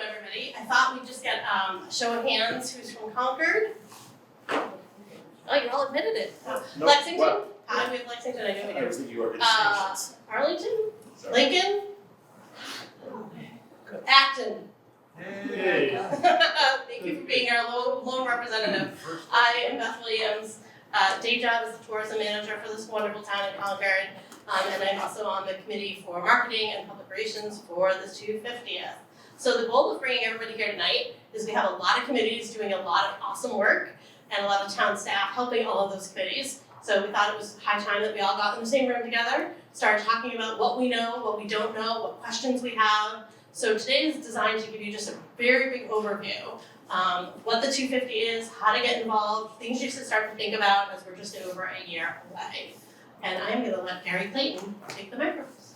everybody. I thought we'd just get a show of hands who's from Concord. Oh, you all admitted it. No, Lexington? what? Hi, we have Lexington, I know we I do. was thinking organizations. Arlington? Sorry. Lincoln? Acton. Hey. Thank you for being our lone representative. I am Beth Williams. Day job is the tourism manager for this wonderful town of Concord. And I'm also on the committee for marketing and public relations for the 250th. So the goal of bringing everybody here tonight is we have a lot of committees doing a lot of awesome work and a lot of town staff helping all of those committees. So we thought it was high time that we all got in the same room together, started talking about what we know, what we don't know, what questions we have. So today is designed to give you just a very big overview. What the 250 is, how to get involved, things you should start to think about as we're just over a year away. And I'm going to let Gary Clayton take the microphones.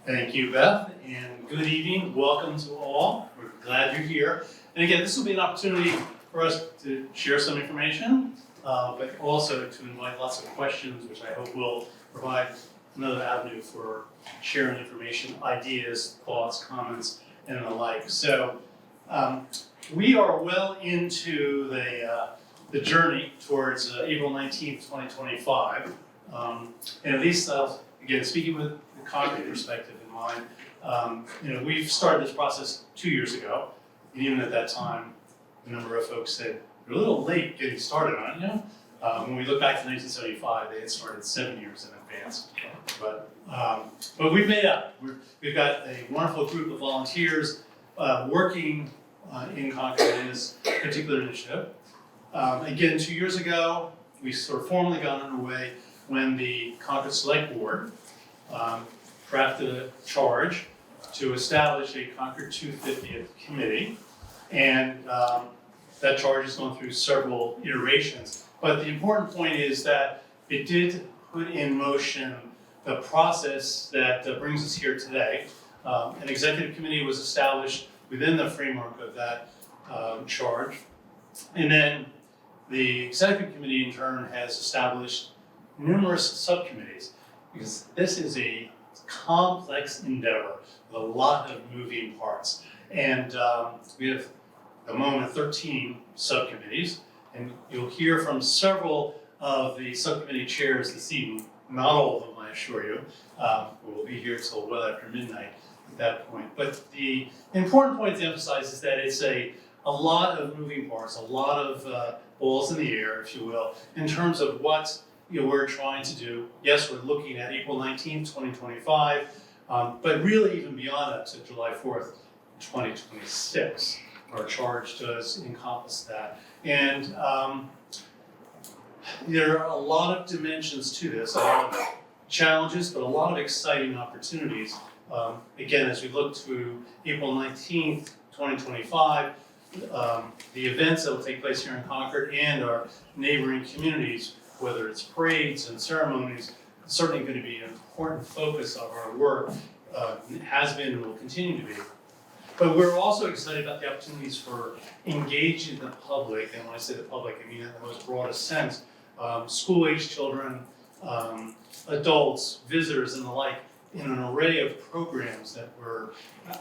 Thank you, Beth, and good evening. Welcome to all. We're glad you're here. And again, this will be an opportunity for us to share some information, but also to invite lots of questions, which I hope will provide another avenue for sharing information, ideas, thoughts, comments, and the like. So we are well into the journey towards April 19th, 2025. And at least, again, speaking with the Concord perspective in mind, we've started this process 2 years ago. And even at that time, a number of folks said, you're a little late getting started, aren't you? When we look back to 1975, they had started 7 years in advance. But we've made up. We've got a wonderful group of volunteers working in Concord in this particular initiative. Again, 2 years ago, we sort of formally got underway when the Concord Select Board crafted a charge to establish a Concord250 committee. And that charge has gone through several iterations. But the important point is that it did put in motion the process that brings us here today. An executive committee was established within the framework of that charge. And then the executive committee in turn has established numerous subcommittees, because this is a complex endeavor with a lot of moving parts. And we have at the moment 13 subcommittees, and you'll hear from several of the subcommittee chairs this evening. Not all of them, I assure you. We'll be here till well after midnight at that point. But the important point to emphasize is that it's a lot of moving parts, a lot of balls in the air, if you will, in terms of what we're trying to do. Yes, we're looking at April 19th, 2025, but really even beyond that to July 4th, 2026. Our charge does encompass that. And there are a lot of dimensions to this, a lot of challenges, but a lot of exciting opportunities. Again, as we look to April 19th, 2025, the events that will take place here in Concord and our neighboring communities, whether it's parades and ceremonies, is certainly going to be an important focus of our work. It has been and will continue to be. But we're also excited about the opportunities for engaging the public, and when I say the public, I mean in the most broadest sense, school-age children, adults, visitors, and the like, in an array of programs that we're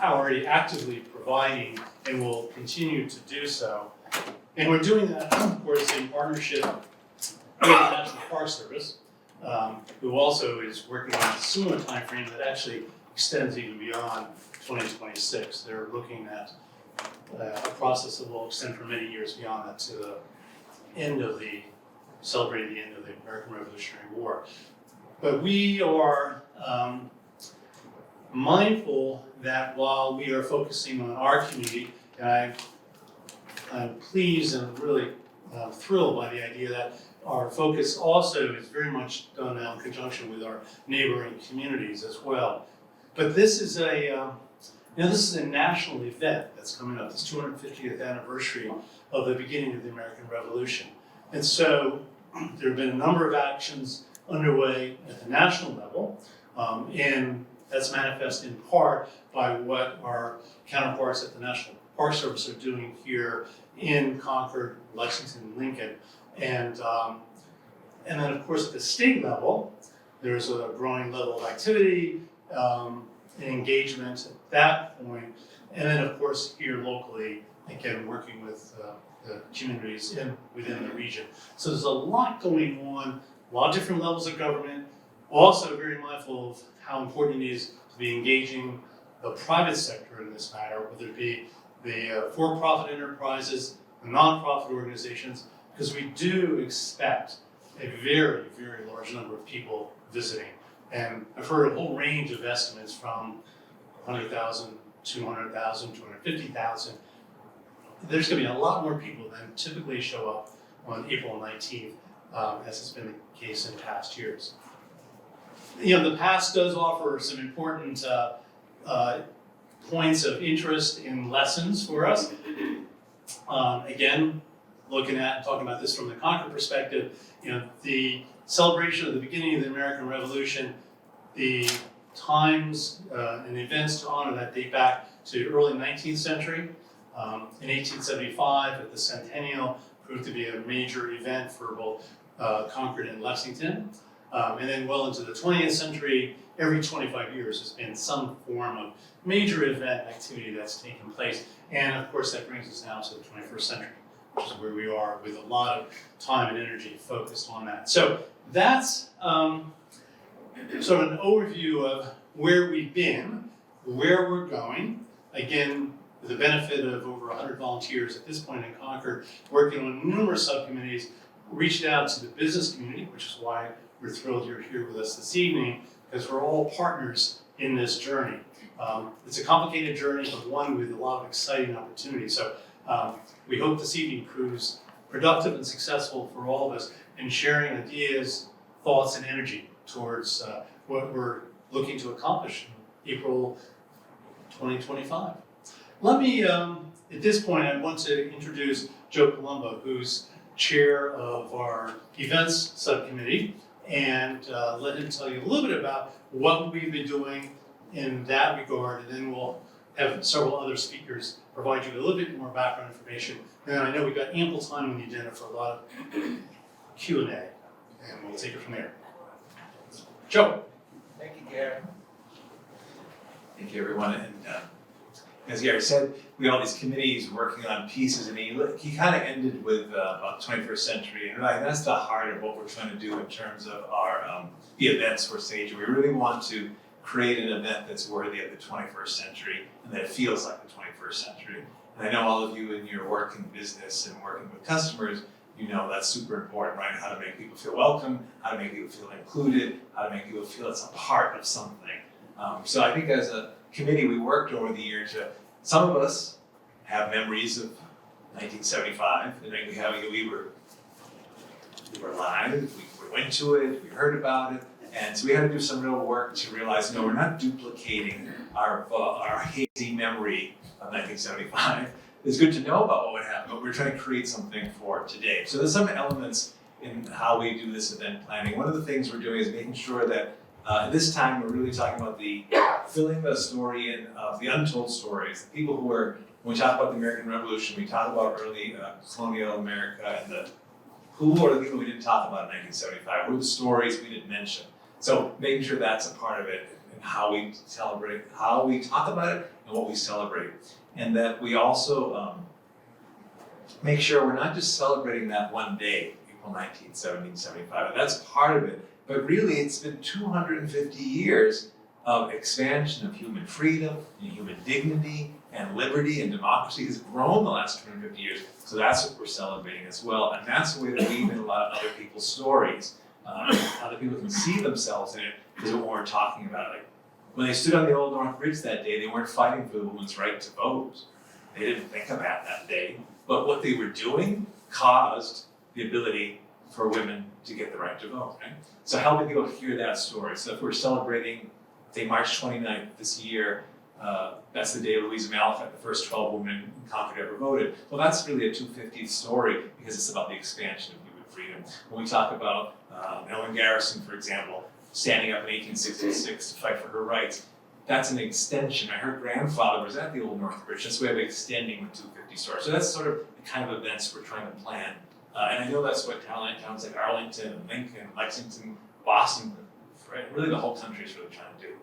already actively providing and will continue to do so. And we're doing that, of course, in partnership with the National Park Service, who also is working on a similar timeframe that actually extends even beyond 2026. They're looking at a process that will extend for many years beyond that to the end of celebrating the end of the American Revolutionary War. But we are mindful that while we are focusing on our community, and I'm pleased and really thrilled by the idea that our focus also is very much done now in conjunction with our neighboring communities as well. But this is this is a national event that's coming up, this 250th anniversary of the beginning of the American Revolution. And so there have been a number of actions underway at the national level, and that's manifest in part by what our counterparts at the National Park Service are doing here in Concord, Lexington, Lincoln. And then of course at the state level, there's a growing level of activity and engagement at that point. And then, of course, here locally, again, working with the communities within the region. So there's a lot going on, a lot of different levels of government. Also very mindful of how important it is to be engaging the private sector in this matter, whether it be the for-profit enterprises, the nonprofit organizations, because we do expect a very, very large number of people visiting. And I've heard a whole range of estimates from 100,000, 200,000, 250,000. There's going to be a lot more people than typically show up on April 19th, as has been the case in past years. The past does offer some important points of interest in lessons for us. Again, looking at and talking about this from the Concord perspective, the celebration of the beginning of the American Revolution, the times and events to honor that date back to early 19th century. In 1875, at the Centennial, proved to be a major event for both Concord and Lexington. And then well into the 20th century, every 25 years there's been some form of major event activity that's taken place. And of course that brings us now to the 21st century, which is where we are with a lot of time and energy focused on that. So that's sort of an overview of where we've been, where we're going. Again, with the benefit of over 100 volunteers at this point in Concord, working on numerous subcommittees, reached out to the business community, which is why we're thrilled you're here with us this evening, because we're all partners in this journey. It's a complicated journey, but one with a lot of exciting opportunities. So we hope this evening proves productive and successful for all of us in sharing ideas, thoughts, and energy towards what we're looking to accomplish in April 2025. Let me, at this point, I want to introduce Joe Colombo, who's chair of our events subcommittee, and let him tell you a little bit about what we've been doing in that regard, and then we'll have several other speakers provide you with a little bit more background information. And I know we've got ample time on the agenda for a lot of Q&A, and we'll take it from there. Joe. Thank you, Gary. Thank you, everyone. And as Gary said, we have all these committees working on pieces, and he kind of ended with about 21st century, and that's the heart of what we're trying to do in terms of our the events we're staging. We really want to create an event that's worthy of the 21st century and that feels like the 21st century. And I know all of you in your work in business and working with customers, that's super important, right? How to make people feel welcome, how to make people feel included, how to make people feel it's a part of something. So I think as a committee, we worked over the years to, some of us have memories of 1975, and then we were live, we went to it, we heard about it, and so we had to do some real work to realize, no, we're not duplicating our hazy memory of 1975. It's good to know about what would happen, but we're trying to create something for today. So there's some elements in how we do this event planning. One of the things we're doing is making sure that at this time we're really talking about filling the story in of the untold stories, the people who were, when we talk about the American Revolution, we talk about early colonial America, and who are the people we didn't talk about in 1975, who are the stories we didn't mention. So making sure that's a part of it, and how we celebrate, how we talk about it, and what we celebrate. And that we also make sure we're not just celebrating that one day, April 19th, 1775. That's part of it. But really, it's been 250 years of expansion of human freedom and human dignity and liberty and democracy has grown the last 250 years. So that's what we're celebrating as well. And that's the way that we weave in a lot of other people's stories. Other people can see themselves in it, because of what we're talking about. Like when they stood on the Old North Bridge that day, they weren't fighting for the woman's right to vote. They didn't think about that day. But what they were doing caused the ability for women to get the right to vote. Right? So helping people hear that story. So if we're celebrating, say, March 29th this year, that's the day Louisa Malafat, the first 12 women in Concord ever voted. Well, that's really a 250th story, because it's about the expansion of human freedom. When we talk about Ellen Garrison, for example, standing up in 1866 to fight for her rights, that's an extension. Her grandfather was at the Old North Bridge. That's a way of extending the 250 story. So that's sort of the kind of events we're trying to plan. And I know that's what towns like Arlington, and Lincoln, Lexington, Boston, right? Really the whole country is really trying to do.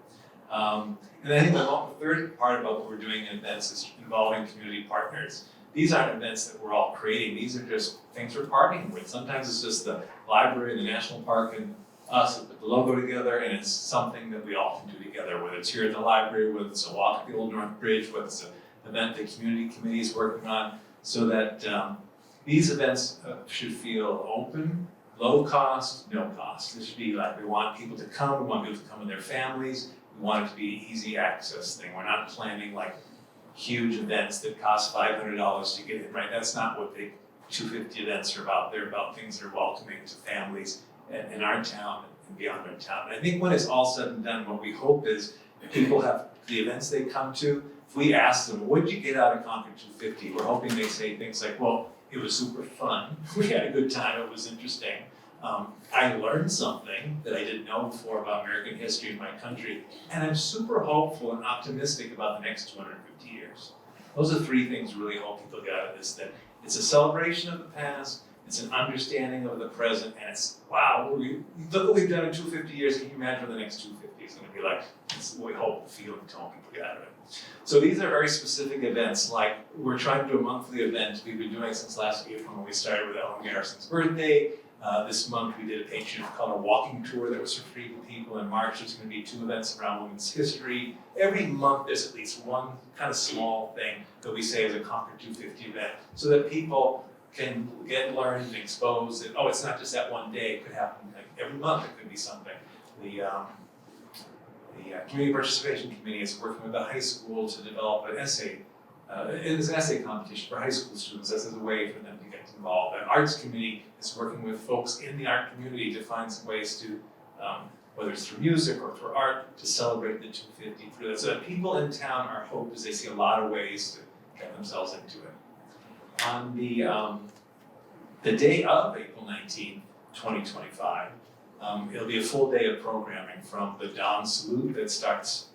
And I think the third part about what we're doing in events is involving community partners. These aren't events that we're all creating, these are just things we're partnering with. Sometimes it's just the library, the national park, and us that put the logo together, and it's something that we all can do together, whether it's here at the library, whether it's a walk at the Old North Bridge, whether it's an event the community committee is working on, so that these events should feel open, low cost, no cost. This should be like, we want people to come, we want people to come with their families, we want it to be easy access thing. We're not planning like huge events that cost $500 to get in, right? That's not what the 250 events are about. They're about things that are welcoming to families in our town and beyond our town. And I think when it's all said and done, what we hope is that people have the events they come to. If we ask them, what did you get out of Concord 250? We're hoping they say things like, well, it was super fun. We had a good time. It was interesting. I learned something that I didn't know before about American history in my country. And I'm super hopeful and optimistic about the next 250 years. Those are three things we really hope people get out of this, that it's a celebration of the past, it's an understanding of the present, and it's, wow, look what we've done in 250 years. Can you imagine what the next 250 is going to be like? It's what we hope, feel, and tone people get out of it. So these are very specific events, like we're trying to do a monthly event we've been doing since last April when we started with Ellen Garrison's birthday. This month we did a Patriot of Color walking tour that was for free to people. In March there's going to be 2 events around women's history. Every month there's at least one kind of small thing that we say is a Concord 250 event, so that people can get learned and exposed that, oh, it's not just that one day, it could happen like every month, it could be something. The Community Participation Committee is working with the high school to develop an essay. It is an essay competition for high school students as a way for them to get involved. The Arts Committee is working with folks in the art community to find some ways to, whether it's through music or through art, to celebrate the 250 through that. So that people in town, our hope is they see a lot of ways to get themselves into it. On the day of April 19th, 2025, it'll be a full day of programming from the dawn salute that starts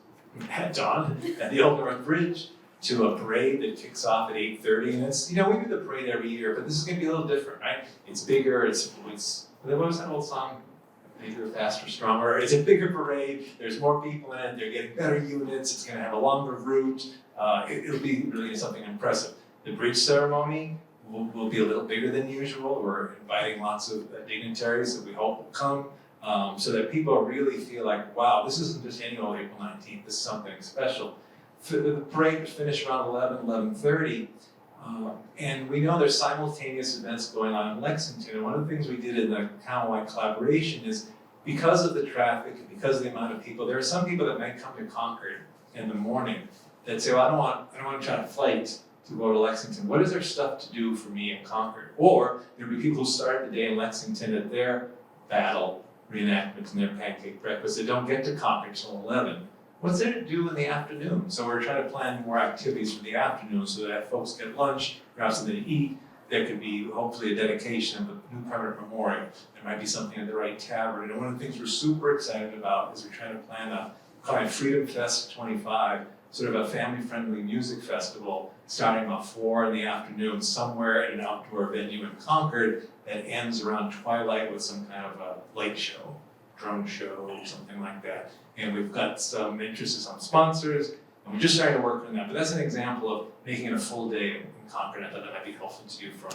at dawn at the Old North Bridge to a parade that kicks off at 8:30. And it's, we do the parade every year, but this is going to be a little different, right? It's bigger, it's what was that old song? Bigger, faster, stronger. It's a bigger parade, there's more people in it, they're getting better units, it's going to have a longer route. It'll be really something impressive. The bridge ceremony will be a little bigger than usual. We're inviting lots of dignitaries that we hope will come, so that people really feel like, wow, this isn't just any old April 19th, this is something special. The parade will finish around 11:30, and we know there's simultaneous events going on in Lexington. And one of the things we did in the townwide collaboration is, because of the traffic and because of the amount of people, there are some people that might come to Concord in the morning that say, well, I don't want to try to flight to go to Lexington. What is there stuff to do for me in Concord? Or there'll be people who start the day in Lexington at their battle reenactments and their pancake breakfast that don't get to Concord till 11. What's there to do in the afternoon? So we're trying to plan more activities for the afternoon so that folks get lunch, grab something to eat. There could be hopefully a dedication of a new permanent memorial. There might be something at the right tavern. And one of the things we're super excited about is we're trying to plan a kind of Freedom Fest 25, sort of a family-friendly music festival starting about 4 in the afternoon somewhere at an outdoor venue in Concord that ends around twilight with some kind of a light show, drone show, something like that. And we've got some interest in some sponsors, and we're just starting to work on that. But that's an example of making it a full day in Concord. I thought that might be helpful to you from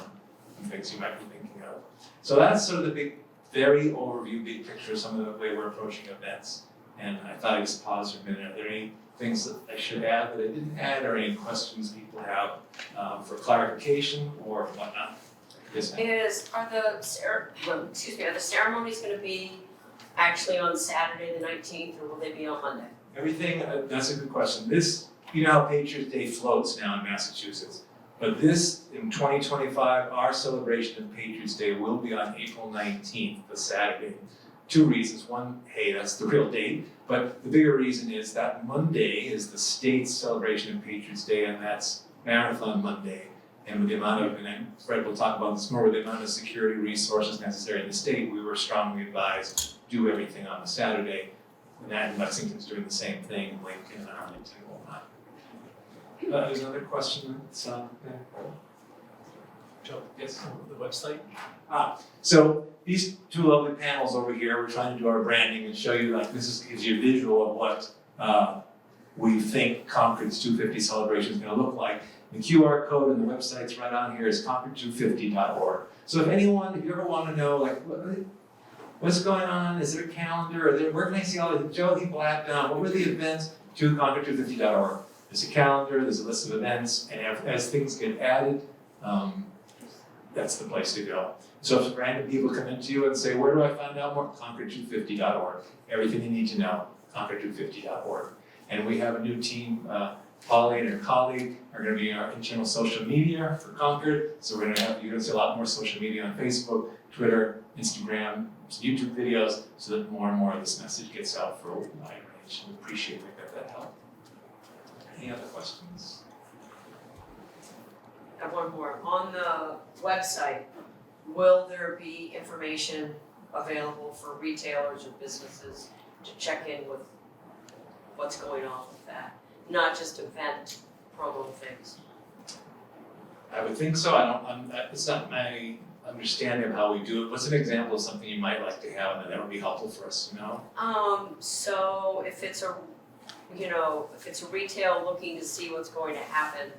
things you might be thinking of. So that's sort of the big, very overview, big picture of some of the way we're approaching events. And I thought I'd just pause for a minute. Are there any things that I should add that I didn't add, or any questions people have for clarification or whatnot? Yes, ma'am. Are the ceremonies going to be actually on Saturday the 19th, or will they be on Monday? Everything, that's a good question. This, you know how Patriots Day floats now in Massachusetts, but this, in 2025, our celebration of Patriots Day will be on April 19th, the Saturday. 2 reasons. One, hey, that's the real date, but the bigger reason is that Monday is the state's celebration of Patriots Day, and that's Marathon Monday. And with the amount of, and Fred will talk about this more, with the amount of security resources necessary in the state, we were strongly advised do everything on the Saturday. And Lexington's doing the same thing, and Lincoln and Arlington will not. There's another question that's there. Joe, yes? The website? So these 2 lovely panels over here, we're trying to do our branding and show you, like, this gives you a visual of what we think Concord's 250 celebration is going to look like. The QR code and the website's right on here is Concord250.org. So if you ever want to know, like, what's going on? Is there a calendar? Where can I see all the Joe he blacked down? What were the events? To Concord250.org. There's a calendar, there's a list of events, and as things get added, that's the place to go. So if random people come into you and say, where do I find out more? Concord250.org. Everything you need to know, Concord250.org. And we have a new team, Polly and her colleague are going to be our internal social media for Concord. So you're going to see a lot more social media on Facebook, Twitter, Instagram, some YouTube videos, so that more and more of this message gets out for a wide range. We appreciate that help. Any other questions? I have one more. On the website, will there be information available for retailers or businesses to check in with what's going on with that? Not just event promo things. I would think so. It's not my understanding of how we do it. What's an example of something you might like to have, and that would be helpful for us to know? So if it's a retail looking to see what's going to happen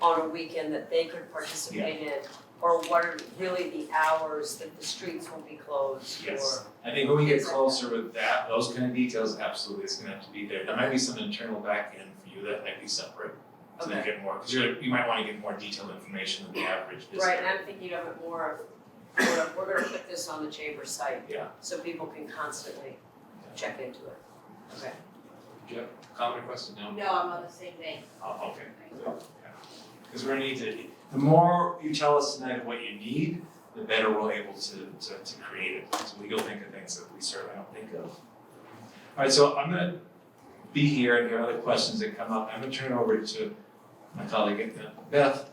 on a weekend that they could participate in, or what are really the hours that the streets will be closed, Yes. I think when we get closer with that, those kind of details, absolutely, it's gonna have to be there. There might be some internal back end for you that might be separate. So you get more, because you might want to get more detailed information than the average visitor. Right, and I'm thinking of it more, we're gonna put this on the chamber site. Yeah. So people can constantly check into it. Okay. Do you have a comment or question? No? No, I'm on the same vein. Oh, okay. Because we're gonna need to, the more you tell us tonight what you need, the better we're able to create it. So we go think of things that we certainly don't think of. All right, so I'm gonna be here, and if there are other questions that come up, I'm gonna turn it over to my colleague Beth,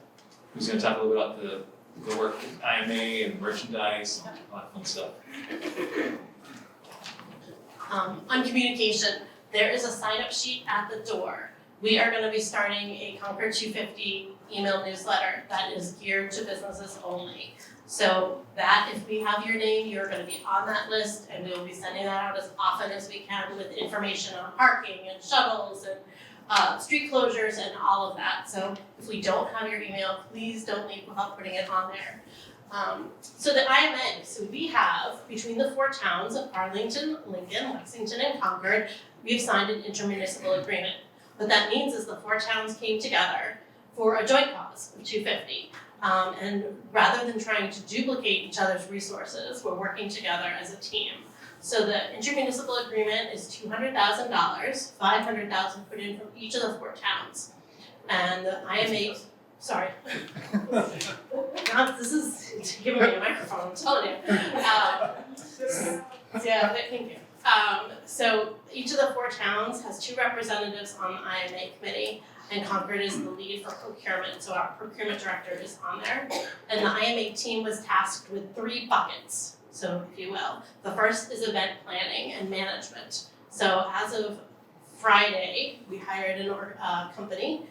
who's gonna talk a little bit about the work with IMA and merchandise, and a lot of fun stuff. On communication, there is a sign-up sheet at the door. We are gonna be starting a Concord250 email newsletter that is geared to businesses only. So that if we have your name, you're gonna be on that list, and we will be sending that out as often as we can with information on parking and shuttles and street closures and all of that. So if we don't have your email, please don't leave without putting it on there. So the IMA, so we have, between the 4 towns of Arlington, Lincoln, Lexington, and Concord, we've signed an intermunicipal agreement. What that means is the 4 towns came together for a joint cause of 250. And rather than trying to duplicate each other's resources, we're working together as a team. So the intermunicipal agreement is $200,000, $500,000 put in from each of the 4 towns. And the IMA, sorry. God, this is giving me a microphone, I'm telling you. Yeah, thank you. So each of the 4 towns has 2 representatives on the IMA committee, and Concord is the lead for procurement, so our procurement director is on there. And the IMA team was tasked with 3 buckets, so if you will. The first is event planning and management. So as of Friday, we hired a company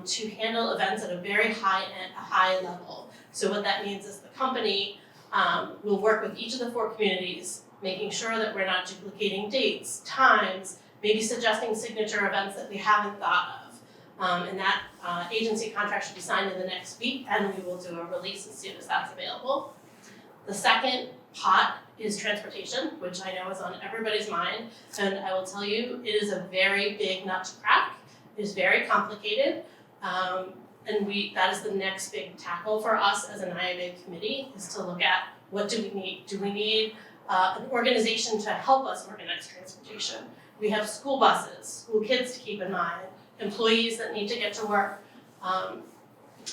to handle events at a very high level. So what that means is the company will work with each of the 4 communities, making sure that we're not duplicating dates, times, maybe suggesting signature events that we haven't thought of. And that agency contract should be signed in the next week, and we will do a release as soon as that's available. The second pot is transportation, which I know is on everybody's mind, and I will tell you, it is a very big nut to crack. It is very complicated, and that is the next big tackle for us as an IMA committee, is to look at what do we need. Do we need an organization to help us organize transportation? We have school buses, school kids to keep in mind, employees that need to get to work.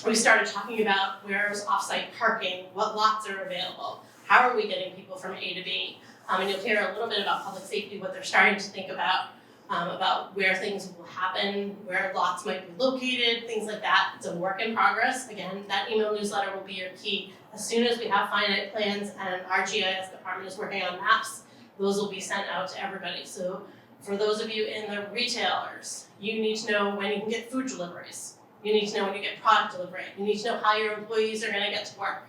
We started talking about where's off-site parking, what lots are available, how are we getting people from A to B? And you'll hear a little bit about public safety, what they're starting to think about where things will happen, where lots might be located, things like that. It's a work in progress. Again, that email newsletter will be your key. As soon as we have finite plans and our GIS department is working on maps, those will be sent out to everybody. So for those of you in the retailers, you need to know when you can get food deliveries. You need to know when you get product delivery. You need to know how your employees are gonna get to work.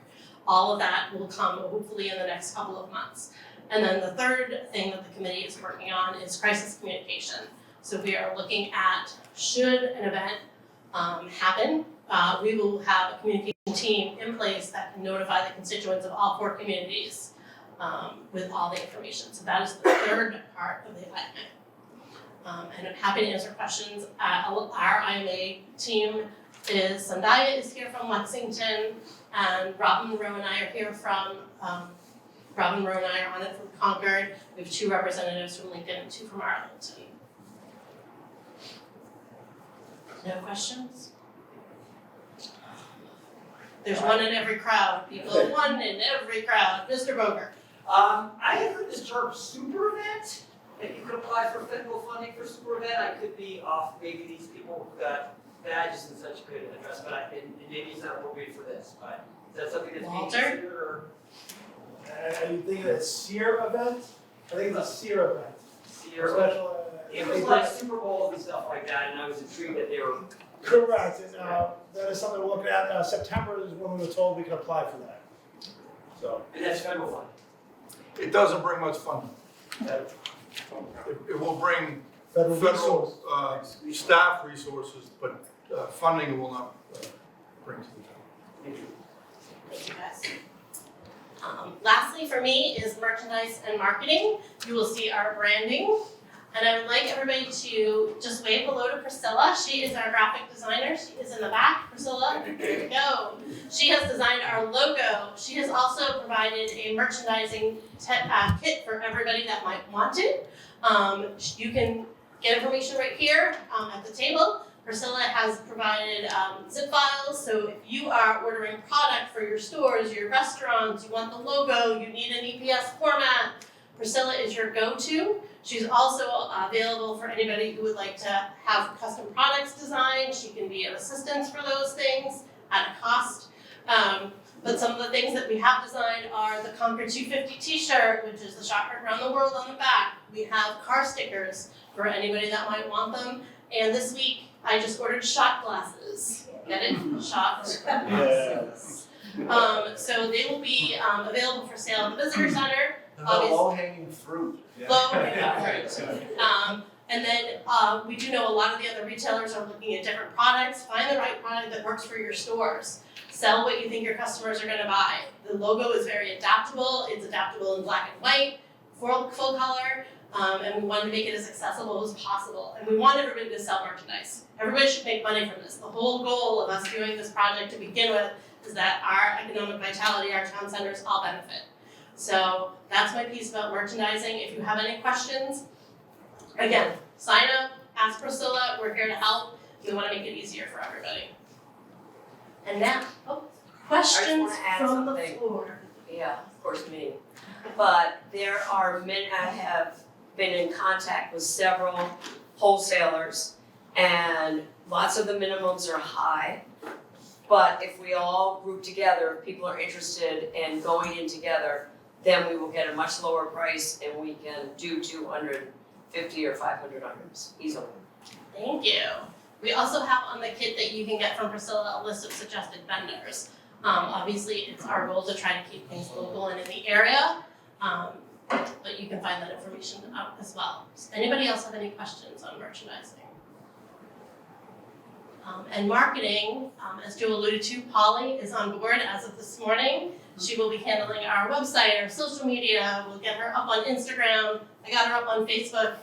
All of that will come hopefully in the next couple of months. And then the third thing that the committee is working on is crisis communication. So we are looking at, should an event happen, we will have a communication team in place that can notify the constituents of all 4 communities with all the information. So that is the third part of the event. And I'm happy to answer questions. Our IMA team is, Sandaya is here from Lexington, and Robin Rowe and I are here from, Robin Rowe and I are on it from Concord. We have 2 representatives from Lincoln and 2 from Arlington. No questions? There's one in every crowd, people, one in every crowd. Mr. Boger. I had heard this term super event, that you could apply for federal funding for super event. I could be off, maybe these people who got badges and such could address, but and maybe it's not appropriate for this, but is that something that's being Walter? considered or? Are you thinking a SEER event? I think it's a SEER event. See, or- Special. It was like Super Bowls and stuff like that, and I was intrigued that they were. Correct, and that is something we're looking at. September is when we were told we could apply for that. So. And that's federal funding. It doesn't bring much funding. It will bring Federal resource. federal staff resources, but funding it will not bring to the town. Thank you. Thank you guys. Lastly for me is merchandise and marketing. You will see our branding. And I would like everybody to just wave hello to Priscilla. She is our graphic designer. She is in the back. Priscilla, there we go. She has designed our logo. She has also provided a merchandising kit for everybody that might want it. You can get information right here at the table. Priscilla has provided zip files, so if you are ordering product for your stores, your restaurants, you want the logo, you need an EPS format, Priscilla is your go-to. She's also available for anybody who would like to have custom products designed. She can be of assistance for those things at a cost. But some of the things that we have designed are the Concord250 t-shirt, which is the shot heard around the world on the back. We have car stickers for anybody that might want them. And this week, I just ordered shot glasses. Get it? Shot glasses. So they will be available for sale at the visitor center. Low-hanging fruit. Low hanging fruit. And then we do know a lot of the other retailers are looking at different products. Find the right product that works for your stores. Sell what you think your customers are going to buy. The logo is very adaptable. It's adaptable in black and white, full color, and we wanted to make it as accessible as possible. And we want everybody to sell merchandise. Everybody should make money from this. The whole goal of us doing this project to begin with is that our economic vitality, our town centers all benefit. So that's my piece about merchandising. If you have any questions, again, sign up, ask Priscilla, we're here to help. We want to make it easier for everybody. And now, questions add from the something. floor. Yeah, of course, me. But there are many, I have been in contact with several wholesalers, and lots of the minimums are high. But if we all group together, if people are interested in going in together, then we will get a much lower price and we can do 250 or 500 items easily. Thank you. We also have on the kit that you can get from Priscilla a list of suggested vendors. Obviously, it's our goal to try to keep things local and in the area, but you can find that information out as well. Does anybody else have any questions on merchandising? And marketing, as Joe alluded to, Polly is on board as of this morning. She will be handling our website, our social media. We'll get her up on Instagram. I got her up on Facebook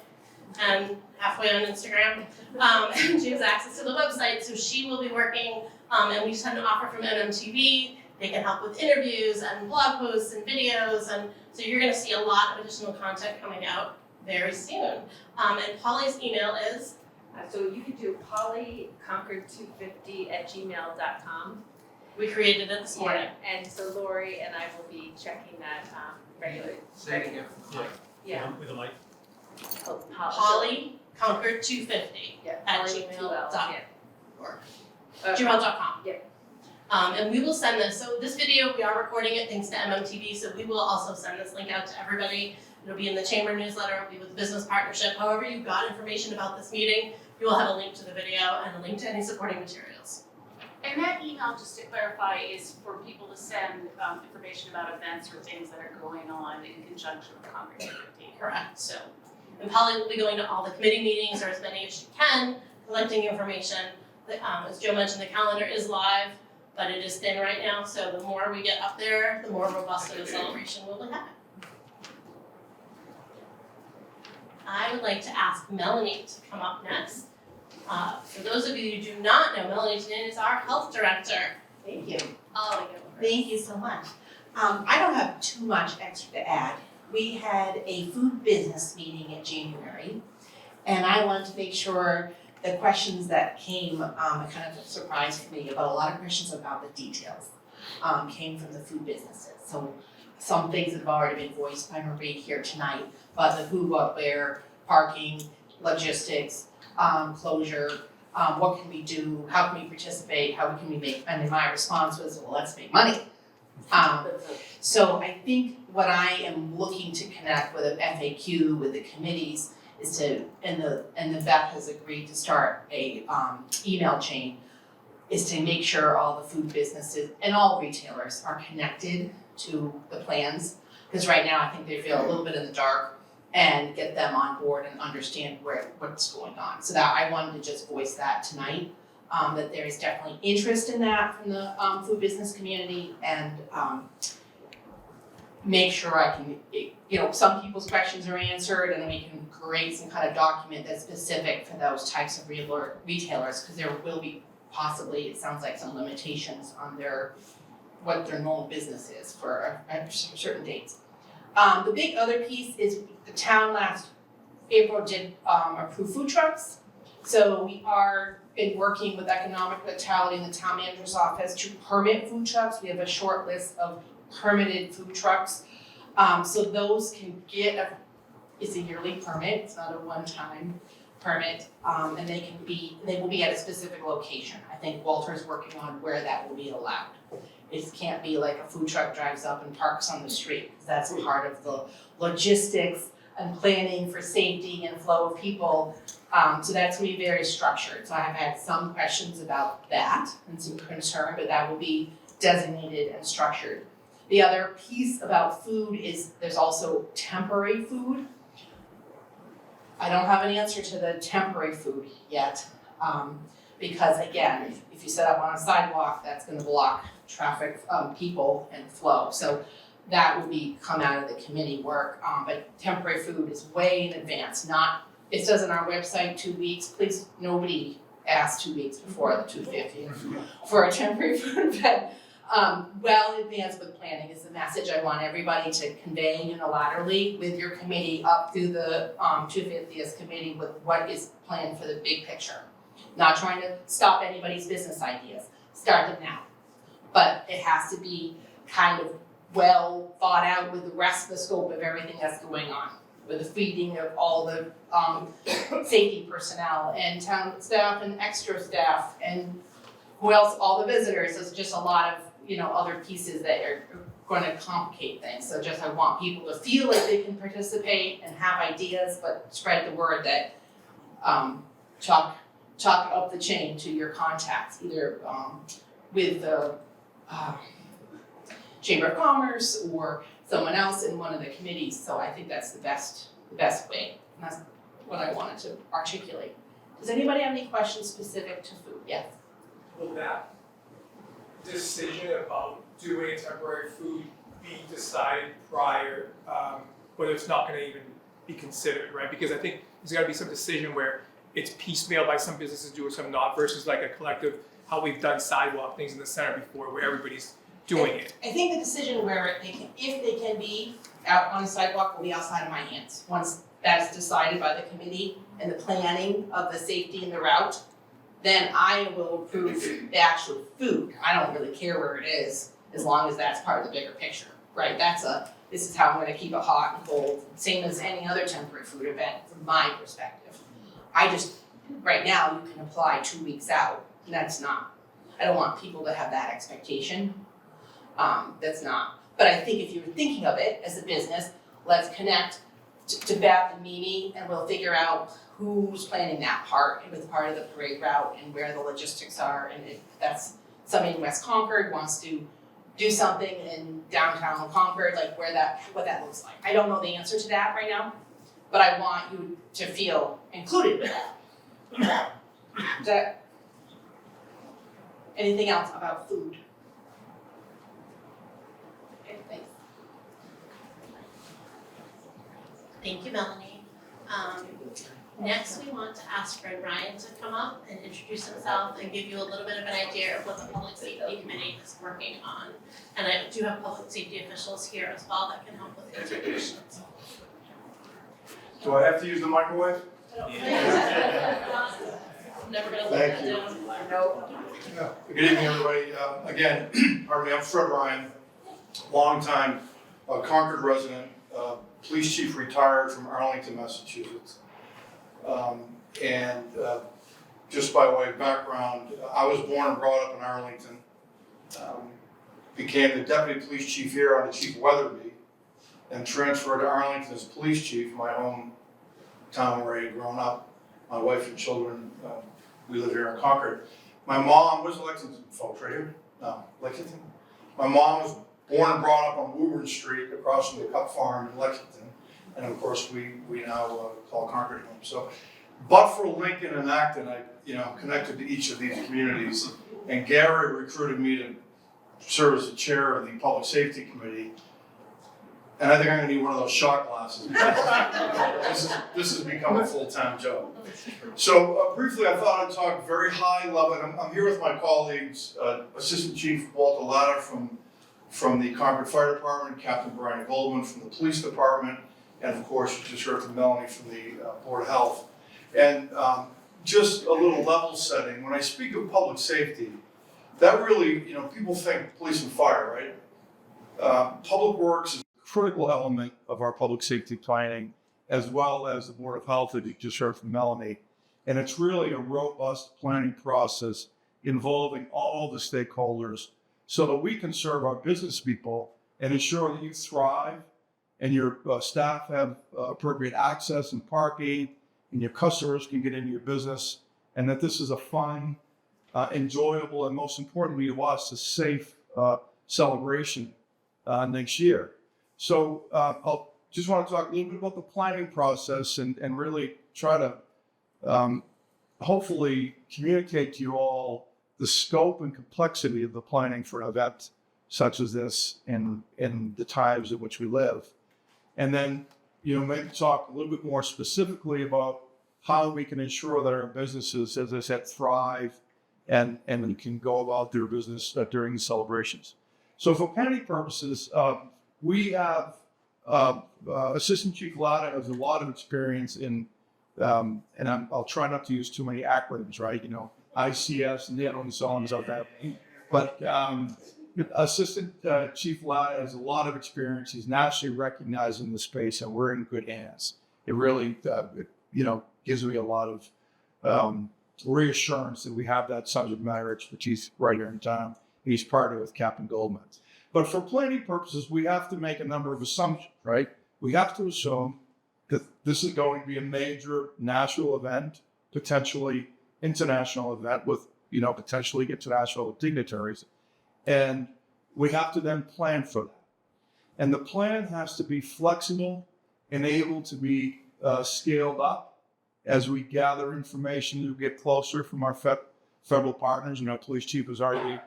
and halfway on Instagram. And she has access to the website, so she will be working. And we just had an offer from MMTV. They can help with interviews and blog posts and videos. And so you're going to see a lot of additional content coming out very soon. And Polly's email is? So you can do pollyconcord250@gmail.com. We created it this morning. And so Lori and I will be checking that regularly. Say it again. Yeah. With a mic. Oh, Polly Concord250 Yeah. at Polly with two L's, gmail.com. yeah. gmail.com. Yeah. And we will send this. So this video, we are recording it thanks to MMTV, so we will also send this link out to everybody. It'll be in the chamber newsletter, it'll be with the business partnership. However you got information about this meeting, you will have a link to the video and a link to any supporting materials. And that email, just to clarify, is for people to send information about events or things that are going on in conjunction with Concord250. Correct. So And Polly will be going to all the committee meetings, or as many as she can, collecting information. As Joe mentioned, the calendar is live, but it is thin right now, so the more we get up there, the more robust of a celebration we'll be having. I would like to ask Melanie to come up next. For those of you who do not know, Melanie Tanin is our health director. Thank you. I'll go first. Thank you so much. I don't have too much extra to add. We had a food business meeting in January, and I wanted to make sure the questions that came, kind of surprised me about a lot of questions about the details, came from the food businesses. So some things that have already been voiced by Marie here tonight, but the who, what, where, parking, logistics, closure, what can we do, how can we participate, how can we make, and my response was, well, let's make money. So I think what I am looking to connect with an FAQ, with the committees, is to, and the Beth has agreed to start a email chain, is to make sure all the food businesses and all retailers are connected to the plans. Because right now I think they feel a little bit in the dark, and get them on board and understand what's going on. So that I wanted to just voice that tonight, that there is definitely interest in that from the food business community, and make sure I can, some people's questions are answered, and then we can create some kind of document that's specific for those types of retailers, because there will be possibly, it sounds like, some limitations on what their normal business is for certain dates. The big other piece is the town last April did approve food trucks. So we are been working with Economic Vitality in the town manager's office to permit food trucks. We have a short list of permitted food trucks. So those can get it's a yearly permit, it's not a one-time permit. And they will be at a specific location. I think Walter's working on where that will be allowed. It can't be like a food truck drives up and parks on the street, because that's part of the logistics and planning for safety and flow of people. So that's gonna be very structured. So I have had some questions about that and some concern, but that will be designated and structured. The other piece about food is there's also temporary food. I don't have an answer to the temporary food yet, because again, if you set up on a sidewalk, that's gonna block traffic, people and flow. So that will come out of the committee work, but temporary food is way in advance, it says on our website 2 weeks, please, nobody asked 2 weeks before the 250 for a temporary food event. Well in advance with planning is the message I want everybody to convey unilaterally with your committee up through the 250th committee with what is planned for the big picture. Not trying to stop anybody's business ideas, start them now. But it has to be kind of well thought out with the rest of the scope of everything that's going on, with the feeding of all the safety personnel and town staff and extra staff and who else, all the visitors. There's just a lot of other pieces that are going to complicate things. So I want people to feel like they can participate and have ideas, but spread the word that chalk up the chain to your contacts, either with the Chamber of Commerce or someone else in one of the committees. So I think that's the best way. And that's what I wanted to articulate. Does anybody have any questions specific to food? Yes. Will that decision about doing a temporary food be decided prior, whether it's not gonna even be considered, right? Because I think there's gotta be some decision where it's piecemeal by some businesses do or some not, versus like a collective, how we've done sidewalk things in the center before where everybody's doing it. I think the decision where if they can be out on the sidewalk will be outside of my hands. Once that's decided by the committee and the planning of the safety and the route, then I will approve the actual food. I don't really care where it is, as long as that's part of the bigger picture, right? This is how I'm gonna keep it hot and cold, same as any other temporary food event from my perspective. Right now, you can apply 2 weeks out, and I don't want people to have that expectation. That's not. But I think if you're thinking of it as a business, let's connect to Beth and Mimi, and we'll figure out who's planning that part with part of the parade route and where the logistics are. And if that's somebody in West Concord wants to do something in downtown Concord, like what that looks like. I don't know the answer to that right now, but I want you to feel included with that. Anything else about food? Okay, thanks. Thank you, Melanie. Next, we want to ask Fred Ryan to come up and introduce himself and give you a little bit of an idea of what the Public Safety Committee is working on. And I do have public safety officials here as well that can help with answering questions. Do I have to use the microwave? I'm never gonna let Thank that you. down. Yeah. Good evening, everybody. Again, pardon me, I'm Fred Ryan, longtime Concord resident, police chief retired from Arlington, Massachusetts. Just by way of background, I was born and brought up in Arlington. Became the deputy police chief here under Chief Weatherby, and transferred to Arlington as police chief, my hometown where I had grown up. My wife and children, we live here in Concord. My mom was Lexington, folks, right here? No, Lexington. My mom was born and brought up on Woburn Street across from the Cup Farm in Lexington. And of course, we now call Concord home. So, but for Lincoln and Acton, I connected to each of these communities. And Gary recruited me to serve as the chair of the Public Safety Committee. And I think I'm gonna need one of those shot glasses. This has become a full-time job. So briefly, I thought I'd talk very high level. I'm here with my colleagues, Assistant Chief Walter Latter from the Concord Fire Department, Captain Brian Goldman from the Police Department, and of course, you just heard from Melanie from the Board of Health. And just a little level setting, when I speak of public safety, that really, people think police and fire, right? Public Works is a critical element of our public safety planning, as well as the Board of Health that you just heard from Melanie. And it's really a robust planning process involving all the stakeholders so that we can serve our business people and ensure that you thrive and your staff have appropriate access and parking and your customers can get into your business, and that this is a fun, enjoyable, and most importantly to us, a safe celebration next year. So I'll just want to talk a little bit about the planning process and really try to hopefully communicate to you all the scope and complexity of the planning for an event such as this in the times in which we live. And then, maybe talk a little bit more specifically about how we can ensure that our businesses, as I said, thrive and can go about their business during the celebrations. So for planning purposes, we have Assistant Chief Latta has a lot of experience in, and I'll try not to use too many acronyms, right? ICS and and so on and so forth. But Assistant Chief Latta has a lot of experience. He's nationally recognized in the space, and we're in good hands. It really, gives me a lot of reassurance that we have that subject matter expertise right here in town. He's partnered with Captain Goldman. But for planning purposes, we have to make a number of assumptions, right? We have to assume that this is going to be a major national event, potentially international event with, potentially international dignitaries. And we have to then plan for that. And the plan has to be flexible and able to be scaled up as we gather information to get closer from our federal partners. Our police chief is already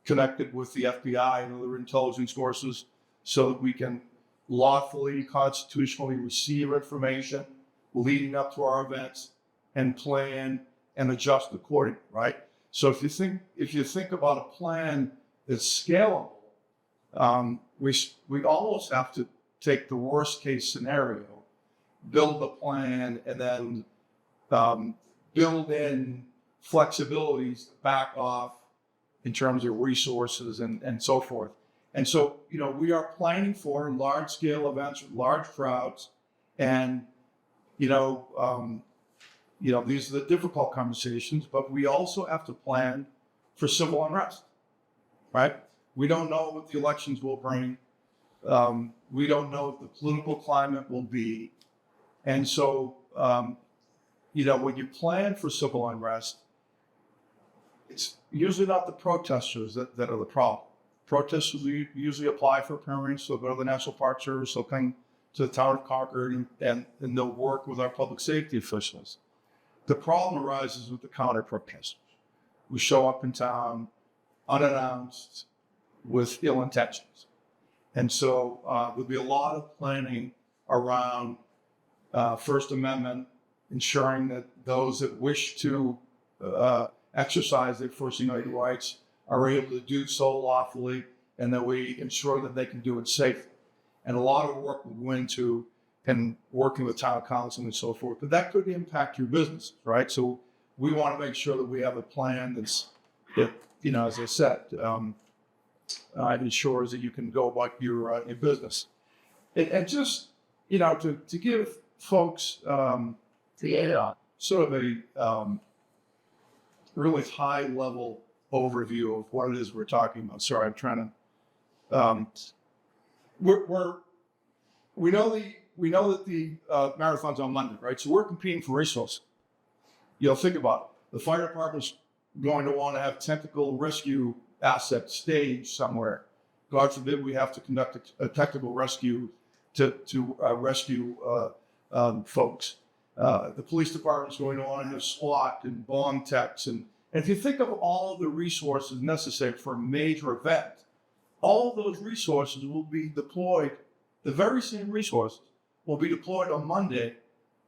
connected with the FBI and other intelligence forces so that we can lawfully, constitutionally receive information leading up to our events and plan and adjust accordingly, right? So if you think about a plan that's scalable, we almost have to take the worst case scenario, build the plan, and then build in flexibilities to back off in terms of resources and so forth. And so, we are planning for large scale events with large crowds, and these are the difficult conversations, but we also have to plan for civil unrest, right? We don't know what the elections will bring. We don't know what the political climate will be. And so, when you plan for civil unrest, it's usually not the protesters that are the problem. Protesters usually apply for permits, they'll go to the National Park Service, they'll to the town of Concord and they'll work with our public safety officials. The problem arises with the counter protesters who show up in town unannounced with ill intentions. And so there'll be a lot of planning around First Amendment, ensuring that those that wish to exercise their First Amendment rights are able to do so lawfully, and that we ensure that they can do it safely. And a lot of work will go into and working with town council and so forth, but that could impact your business, right? So we want to make sure that we have a plan that as I said, ensures that you can go about your business. And just, to give folks sort of a really high level overview of what it is we're talking about. Sorry, I'm trying to. We know that the marathon's on Monday, right? So we're competing for resources. Think about it. The fire department's going to want to have technical rescue assets staged somewhere. God forbid we have to conduct a technical rescue to rescue folks. The police department's going to want to have SWAT and bomb techs. And if you think of all of the resources necessary for a major event, all of those resources will be deployed, the very same resources will be deployed on Monday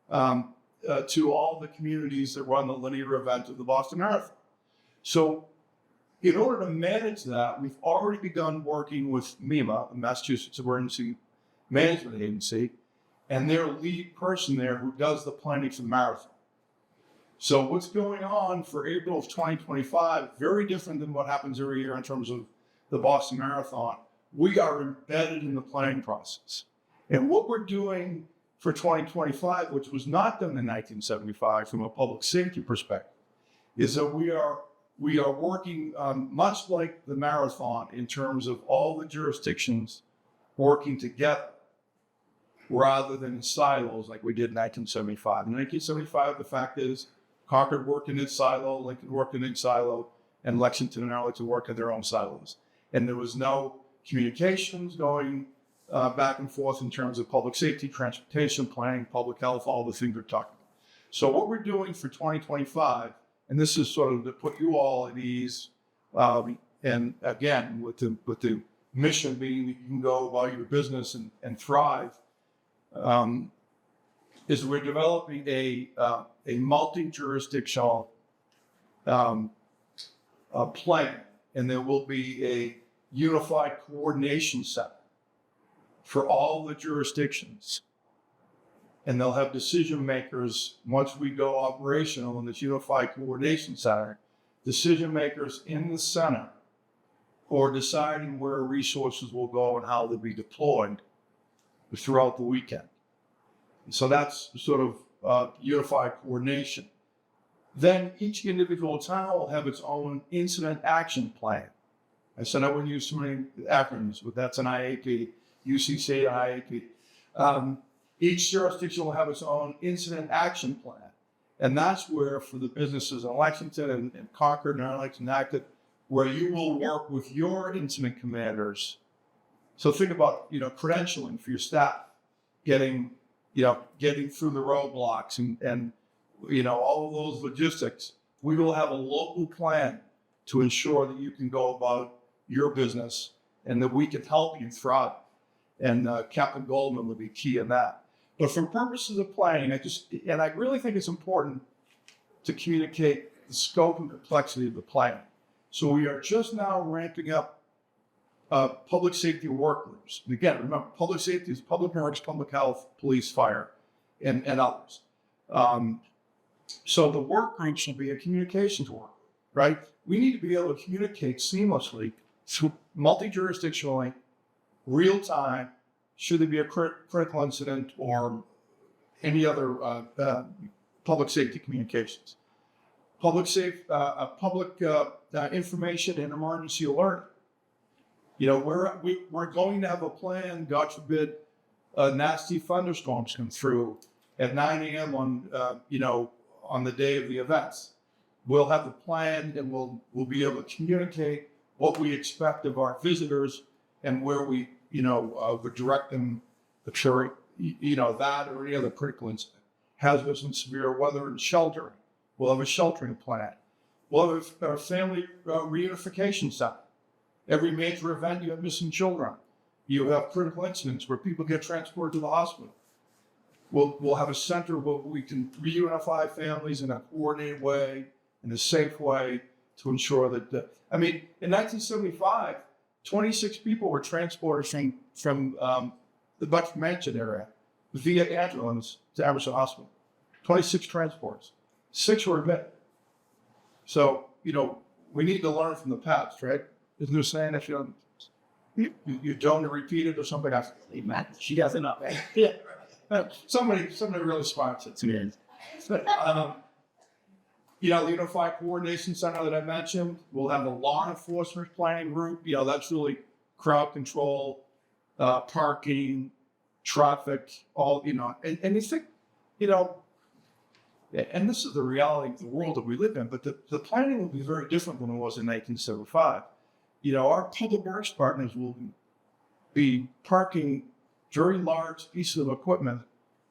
to all the communities that run the linear event of the Boston Marathon. So in order to manage that, we've already begun working with MEMA, the Massachusetts Emergency Management Agency, and their lead person there who does the planning for the marathon. So what's going on for April of 2025, very different than what happens every year in terms of the Boston Marathon. We are embedded in the planning process. And what we're doing for 2025, which was not done in 1975 from a public safety perspective, is that we are working much like the marathon in terms of all the jurisdictions working together rather than in silos like we did in 1975. In 1975, the fact is Concord worked in its silo, Lincoln worked in its silo, and Lexington and Arlington worked in their own silos. And there was no communications going back and forth in terms of public safety, transportation planning, public health, all the things we're talking about. So what we're doing for 2025, and this is sort of to put you all at ease, and again, with the mission being that you can go about your business and thrive, is we're developing a multi-jurisdictional plan, and there will be a unified coordination center for all the jurisdictions. And they'll have decision makers, once we go operational in this unified coordination center, decision makers in the center or deciding where resources will go and how they'll be deployed throughout the weekend. So that's sort of unified coordination. Then each individual town will have its own incident action plan. I said I wouldn't use too many acronyms, but that's an IAP, UCC and IAP. Each jurisdiction will have its own incident action plan. And that's where, for the businesses in Lexington and Concord and Arlington Acton, where you will work with your incident commanders. So think about, credentialing for your staff, getting through the roadblocks and all of those logistics. We will have a local plan to ensure that you can go about your business and that we can help you thrive. And Captain Goldman will be key in that. But for purposes of planning, I really think it's important to communicate the scope and complexity of the plan. So we are just now ramping up public safety work groups. And again, remember, public safety is public works, public health, police, fire, and others. So the work groups will be a communications work, right? We need to be able to communicate seamlessly, multi-jurisdictionally, real time, should there be a critical incident or any other public safety communications. Public information and emergency alert. We're going to have a plan, God forbid, nasty thunderstorms come through at 9 a.m. on the day of the events. We'll have the plan and we'll be able to communicate what we expect of our visitors and where we would direct them that or any other critical incident. Hazardous and severe weather and sheltering. We'll have a sheltering plan. We'll have a family reunification center. Every major event, you have missing children. You have critical incidents where people get transported to the hospital. We'll have a center where we can reunify families in a coordinated way, in a safe way, to ensure that, in 1975, 26 people were transported from the Butch Mansion area via ambulance to Emerson Hospital. 26 transports. 6 were admitted. So, we need to learn from the past, right? Isn't there a saying if you don't repeat it or something? She doesn't know. Yeah. Somebody really smart said to me. The Unified Coordination Center that I mentioned, we'll have the law enforcement planning group. That's really crowd control, parking, traffic, all, and you think, and this is the reality of the world that we live in, but the planning will be very different than it was in 1975. Our public works partners will be parking very large pieces of equipment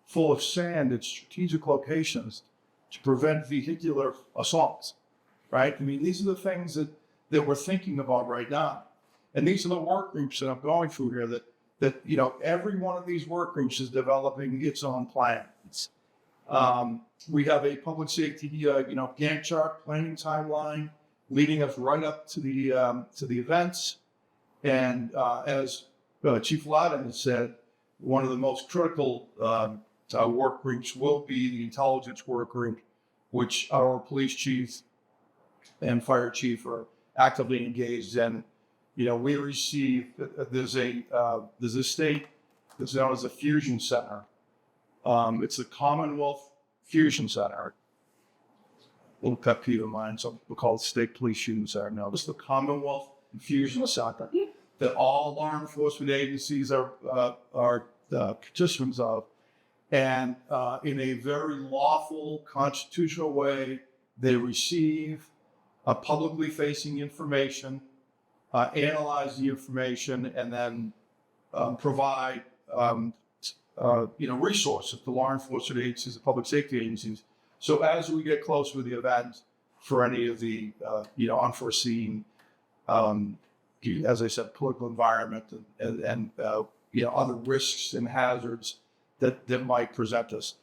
full of sand at strategic locations to prevent vehicular assaults, right? These are the things that we're thinking about right now. And these are the work groups that I'm going through here that every one of these work groups is developing its own plans. We have a public safety, Gantt chart planning timeline leading us right up to the events. And as Chief Ladin has said, one of the most critical work groups will be the intelligence work group, which our police chief and fire chief are actively engaged in. We receive, there's a state that's known as a fusion center. It's the Commonwealth Fusion Center. Little pet peeve of mine, so we'll call it State Police Fusion Center. No, this is the Commonwealth Fusion Center that all law enforcement agencies are participants of. And in a very lawful, constitutional way, they receive publicly facing information, analyze the information, and then provide resources to law enforcement agencies and public safety agencies. So as we get closer to the event, for any of the unforeseen, as I said, political environment and other risks and hazards that might present us,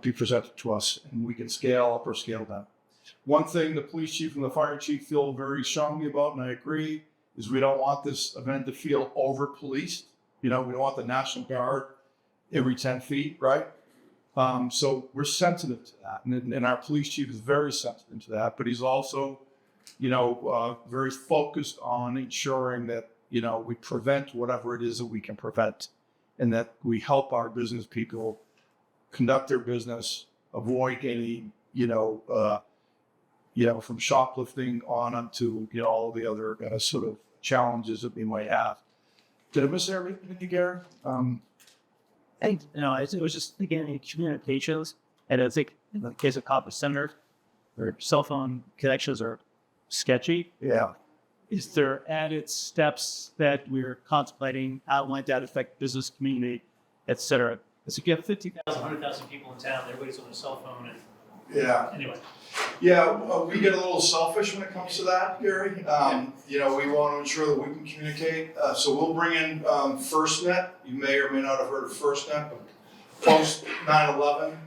be presented to us, and we can scale up or scale down. One thing the police chief and the fire chief feel very strongly about, and I agree, is we don't want this event to feel over-policed. We don't want the National Guard every 10 feet, right? So we're sensitive to that, and our police chief is very sensitive to that, but he's also, very focused on ensuring that, we prevent whatever it is that we can prevent, and that we help our business people conduct their business, avoid any, from shoplifting on up to, all the other sort of challenges that we might have. Did I miss everything, Gary? It was just, again, communications. And I think in the case of Concord Center, their cell phone connections are sketchy. Yeah. Is there added steps that we're contemplating? How might that affect business community, et cetera? Because if you have 50,000, 100,000 people in town, everybody's on their cell phone. And Yeah. Anyway. Yeah, we get a little selfish when it comes to that, Gary. We want to ensure that we can communicate. So we'll bring in FirstNet. You may or may not have heard of FirstNet, but post 9/11,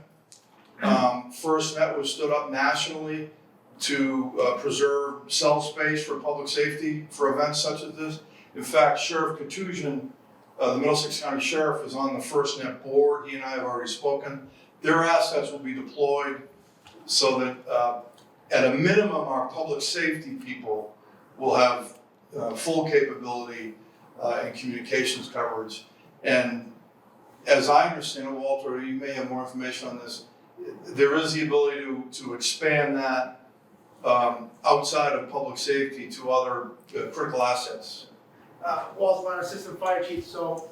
FirstNet was stood up nationally to preserve cell space for public safety for events such as this. In fact, Sheriff Katusian, the Middlesex County Sheriff, is on the FirstNet board. He and I have already spoken. Their assets will be deployed so that at a minimum, our public safety people will have full capability and communications coverage. And as I understand it, Walter, you may have more information on this, there is the ability to expand that outside of public safety to other critical assets. Walter Leonard, Assistant Fire Chief. So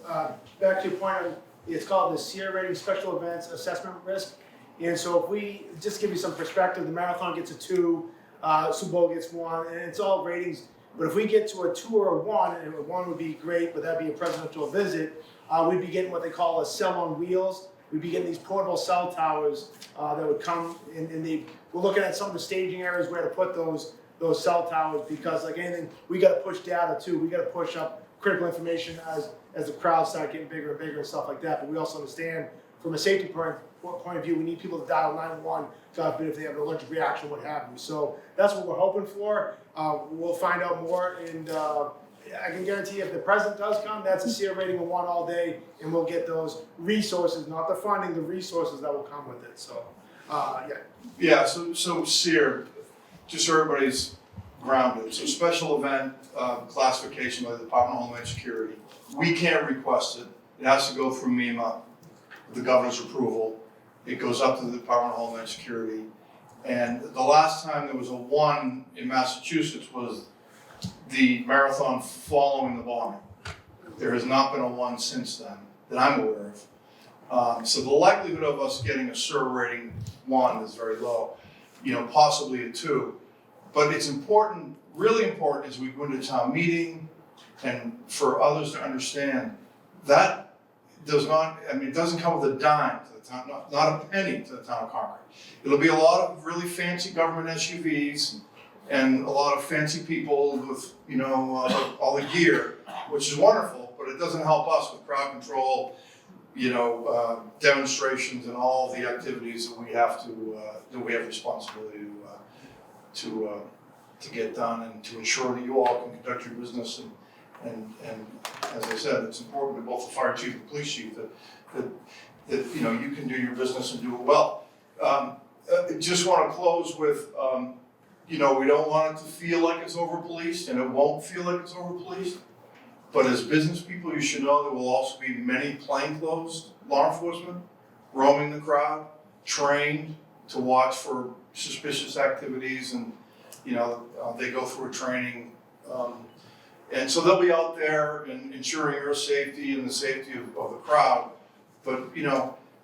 back to your point, it's called the Sierra Rating Special Events Assessment Risk. And so if we just give you some perspective, the marathon gets a 2, Super Bowl gets 1, and it's all ratings. But if we get to a 2 or a 1, and a 1 would be great, but that'd be a presidential visit, we'd be getting what they call a cell on wheels. We'd be getting these portable cell towers that would come we're looking at some of the staging areas where to put those cell towers, because like anything, we got to push data too. We got to push up critical information as the crowds start getting bigger and bigger and stuff like that. But we also understand from a safety point of view, we need people to dial 911, God forbid if they have an allergic reaction, what have you. So that's what we're hoping for. We'll find out more, and I can guarantee you if the president does come, that's a SEER rating of 1 all day, and we'll get those resources, not the funding, the resources that will come with it. So, yeah. Yeah, so SEER, just so everybody's grounded, so special event classification by the Department of Homeland Security. We can't request it. It has to go through MEMA, the governor's approval. It goes up to the Department of Homeland Security. And the last time there was a 1 in Massachusetts was the marathon following the bombing. There has not been a 1 since then that I'm aware of. So the likelihood of us getting a SEER rating 1 is very low, possibly a 2. But it's important, really important, as we go into town meeting and for others to understand that it doesn't come with a dime to the town, not a penny to the town of Concord. It'll be a lot of really fancy government SUVs and a lot of fancy people with, all the gear, which is wonderful, but it doesn't help us with crowd control, demonstrations and all the activities that we have responsibility to get done and to ensure that you all can conduct your business. And as I said, it's important to both the fire chief and the police chief that you can do your business and do it well. Just want to close with, we don't want it to feel like it's over-policed, and it won't feel like it's over-policed. But as business people, you should know there will also be many plainclothes law enforcement roaming the crowd, trained to watch for suspicious activities, and they go through a training. And so they'll be out there and ensuring your safety and the safety of the crowd. But,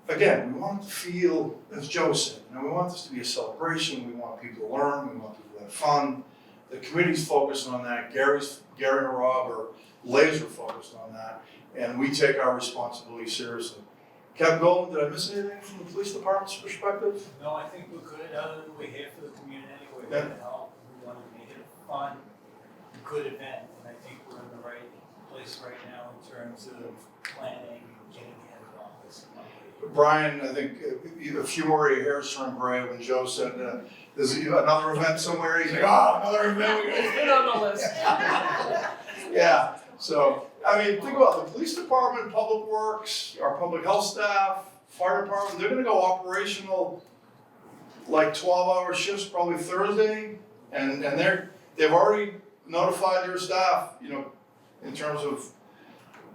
again, we want it to feel, as Joe said, we want this to be a celebration. We want people to learn. We want people to have fun. The committee's focused on that. Gary and Rob are laser focused on that. And we take our responsibility seriously. Captain Goldman, did I miss anything from the police department's perspective? No, I think we're good, other than we're here for the community, we're here to help, we want to make it a fun, good event, and I think we're in the right place right now in terms of planning and getting ahead of all this. Brian, I think a few more of your hairs turned gray when Joe said there's another event somewhere. He's like, another event. It's been on the list. Yeah, so, think about the police department, public works, our public health staff, fire department, they're gonna go operational like 12-hour shifts probably Thursday, and they've already notified their staff, in terms of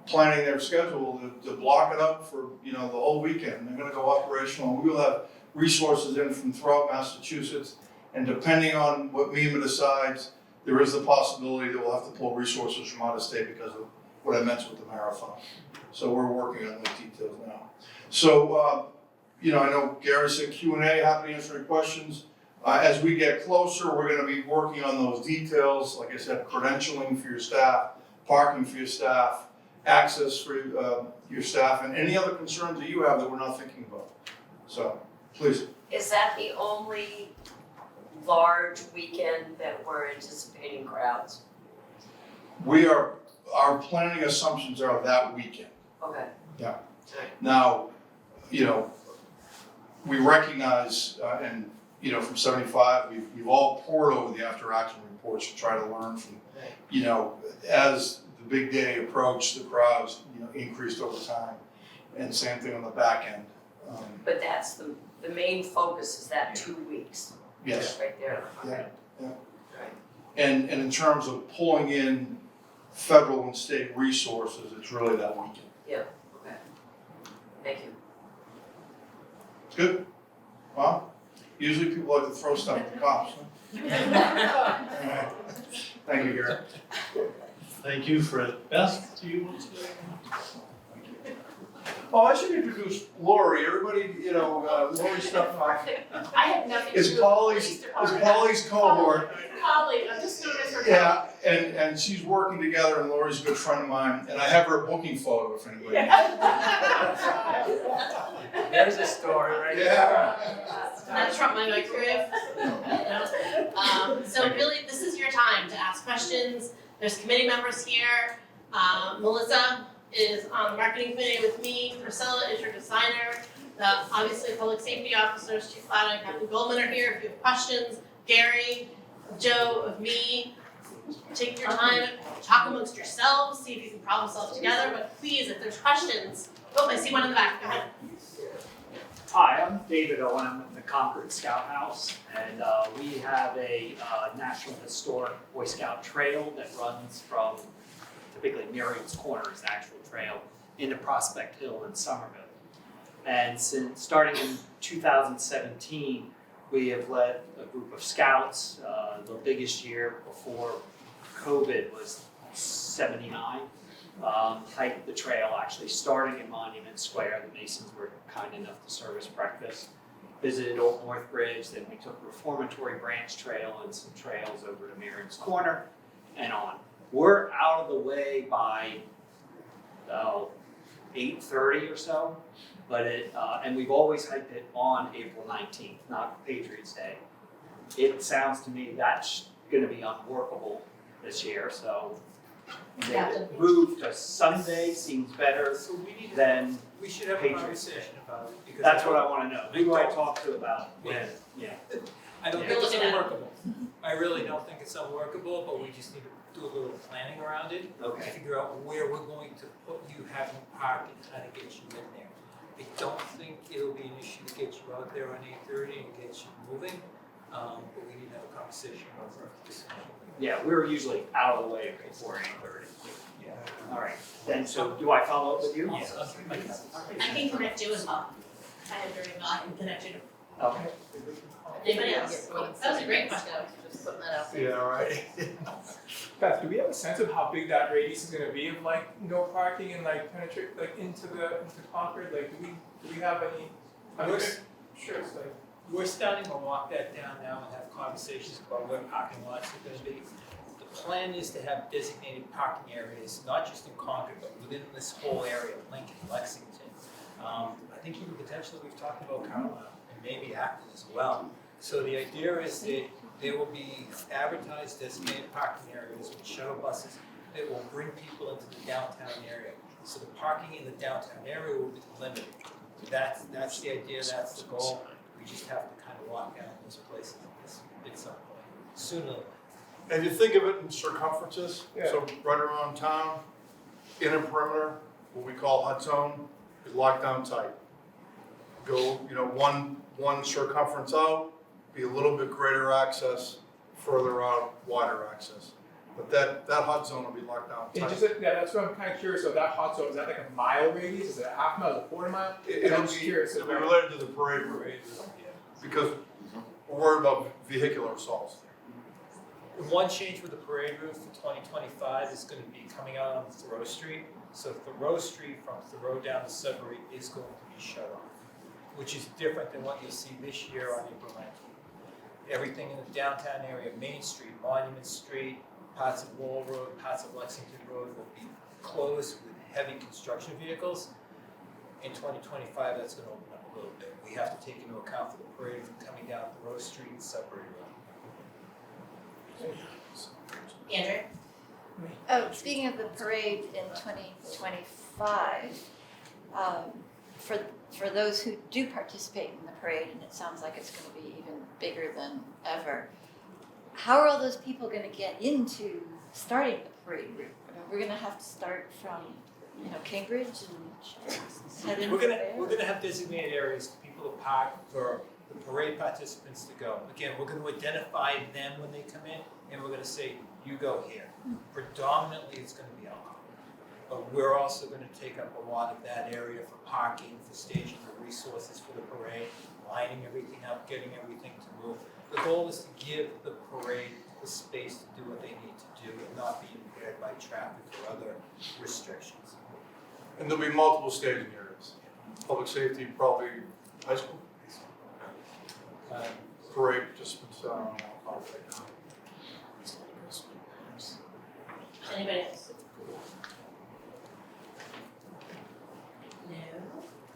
planning their schedule to block it up for, the whole weekend. They're gonna go operational. We will have resources in from throughout Massachusetts, and depending on what MEMA decides, there is the possibility that we'll have to pull resources from out of state because of what I mentioned with the marathon. So we're working on those details now. So, I know Gary said Q&A, happy to answer any questions. As we get closer, we're gonna be working on those details. Like I said, credentialing for your staff, parking for your staff, access for your staff, and any other concerns that you have that we're not thinking about. So, please. Is that the only large weekend that we're anticipating crowds? Our planning assumptions are that weekend. Okay. Yeah. Now, we recognize, and from 75, we've all poured over the after action reports to try to learn from, as the big day approached, the crowds, increased over time, and same thing on the back end. But that's the main focus is that 2 weeks. Yes. Right there. Okay. Yeah. Right. And in terms of pulling in federal and state resources, it's really that weekend. Yeah. Okay. Thank you. Good. Well, usually people like to throw stuff at the cops. Huh? All right. Thank you, Gary. Thank you, Fred. Beth, do you want to? Oh, I should introduce Lori. Everybody, Lori stuff. I have nothing to It's do with the Polly's, police it's department. Polly's cohort. Colleague, I'm just known as her colleague. Yeah, and she's working together, and Lori's a good friend of mine, and I have her booking photo if anybody needs it. There's a story right there. Yeah. Not Trump my microwave. No. So really, this is your time to ask questions. There's committee members here. Melissa is on the marketing committee with me. Priscilla is your designer. Obviously, public safety officers, Chief Loudon and Captain Goldman are here if you have questions. Gary, Joe, of me. Take your time, talk amongst yourselves, see if you can problem solve together. But please, if there's questions, I see one in the back. Go ahead. Hi, I'm David Owen. I'm with the Concord Scout House, and we have a National Historic Boy Scout trail that runs from typically Miriam's Corner is the actual trail into Prospect Hill in Somerville. And since starting in 2017, we have led a group of scouts. The biggest year before COVID was 79. Hiked the trail, actually starting in Monument Square. The Masons were kind enough to serve us breakfast. Visited Old North Bridge, then we took Reformatory Branch Trail and some trails over to Miriam's Corner and on. We're out of the way by 8:30 or so, but and we've always hiked it on April 19th, not Patriots Day. It sounds to me that's going to be unworkable this year, so move to Sunday seems better So than we should have a Patriots. conversation about it, because that's what I want to know. Who do I talk to about when? Yeah. I don't You're think it's looking at it. unworkable. I really don't think it's unworkable, but we just need to do a little planning around it. Okay. Figure out where we're going to put you, having park, and kind of get you in there. I don't think it'll be an issue to get you out there on 8:30 and get you moving, but we need to have a conversation over this. Yeah, we're usually out of the way before 8:30. Yeah. All right. Then, so do I follow up with you? Yes. I can connect you as well. I have your email, I can connect you to Okay. anybody else. That was a great question. Just putting that out there. Yeah, right. Beth, do we have a sense of how big that radius is gonna be of like no parking and like penetrate like into Concord? Like, do we have any? Sure, it's like. We're starting to walk that down now and have conversations about where parking lots are gonna be. The plan is to have designated parking areas, not just in Concord, but within this whole area, Lincoln, Lexington. I think even potentially we've talked about Carlisle and maybe Acton as well. So the idea is that there will be advertised designated parking areas with shuttle buses that will bring people into the downtown area. So the parking in the downtown area will be limited. That's the idea, that's the goal. We just have to kind of walk down those places at some point, sooner. And you think of it in circumferences, Yeah. so right around town, inner perimeter, what we call hot zone, is locked down tight. Go, one circumference out, be a little bit greater access, further out, wider access. But that hot zone will be locked down And tight. just, yeah, that's what I'm kind of curious of, that hot zone, is that like a mile radius, is it a half mile, is it a quarter mile? It'll I'm just curious be about- related to the parade route, because we're worried about vehicular assaults. One change with the parade route for 2025 is going to be coming out on Thoreau Street. So Thoreau Street from Thoreau down to Sudbury is going to be shut off, which is different than what you'll see this year on April 19th. Everything in the downtown area, Main Street, Monument Street, parts of Wall Road, parts of Lexington Road will be closed with heavy construction vehicles. In 2025, that's going to open up a little bit. We have to take into account for the parade coming down Thoreau Street and Sudbury Road. Andrew? Oh, speaking of the parade in 2025, for those who do participate in the parade, and it sounds like it's going to be even bigger than ever, how are all those people going to get into starting the parade route? I mean, we're going to have to start from, Cambridge and head in We're there? gonna have designated areas for people to park, for the parade participants to go. Again, we're gonna identify them when they come in, and we're gonna say, you go here. Predominantly, it's gonna be alcohol. But we're also gonna take up a lot of that area for parking, for staging the resources for the parade, lining everything up, getting everything to move. The goal is to give the parade the space to do what they need to do and not be impaired by traffic or other restrictions. And there'll be multiple staging areas. Public safety, probably high school. And parade participants, I don't know about right now. Anybody else?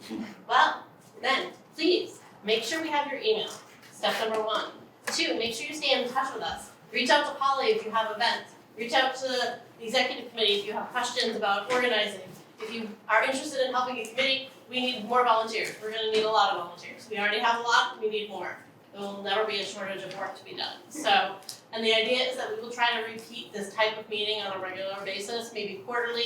No? Well, then, please, make sure we have your email. Step number 1. 2, make sure you stay in touch with us. Reach out to Polly if you have events. Reach out to the executive committee if you have questions about organizing. If you are interested in helping a committee, we need more volunteers. We're gonna need a lot of volunteers. We already have a lot, we need more. There will never be a shortage of work to be done. So, and the idea is that we will try to repeat this type of meeting on a regular basis, maybe quarterly,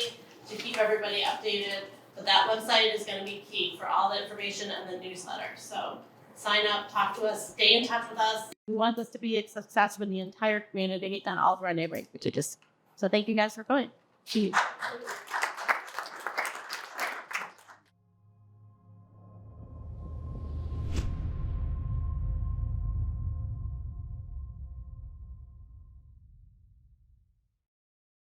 to keep everybody updated. But that website is gonna be key for all the information and the newsletter. So sign up, talk to us, stay in touch with us. We want this to be a success for the entire community and all of our neighboring communities. So thank you guys for coming. See you.